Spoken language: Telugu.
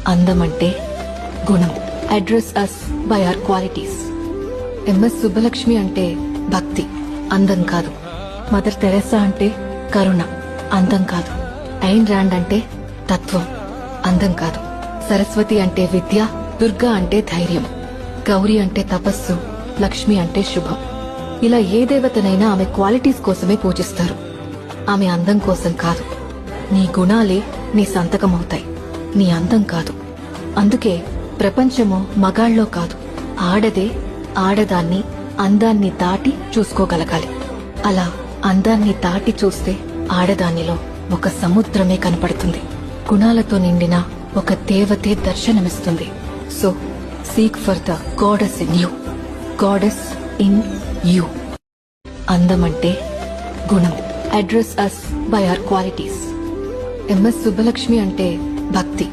అందమంటే గుణం. Address us by our qualities. MS Subbalakshmi అంటే భక్తి, అందం కాదు. మదర్ తెరెసా అంటే కరుణ, అందం కాదు. ఐన్ ర్యాండ్ అంటే తత్వం, అందం కాదు. సరస్వతి అంటే విద్య, దుర్గా అంటే ధైర్యం, గౌరీ అంటే తపస్సు, లక్ష్మి అంటే శుభం. ఇలా ఏ దేవతనైనా ఆమె క్వాలిటీస్ కోసమే పూజిస్తారు. ఆమె అందం కోసం కాదు. నీ గుణాలే నీ సంతకమవుతాయి, నీ అందం కాదు. అందుకే ప్రపంచము మగాళ్ళలో కాదు, ఆడదే ఆడదాన్ని అందాన్ని దాటి చూసుకోగలగాలి. అలా అందాన్ని దాటి చూస్తే ఆడదానిలో ఒక సముద్రమే కనపడుతుంది. గుణాలతో నిండిన ఒక దేవతే దర్శనమిస్తుంది. So seek for the goddess in you, goddess in you. అందమంటే గుణం. Address us by our qualities. MS Subbalakshmi అంటే భక్తి,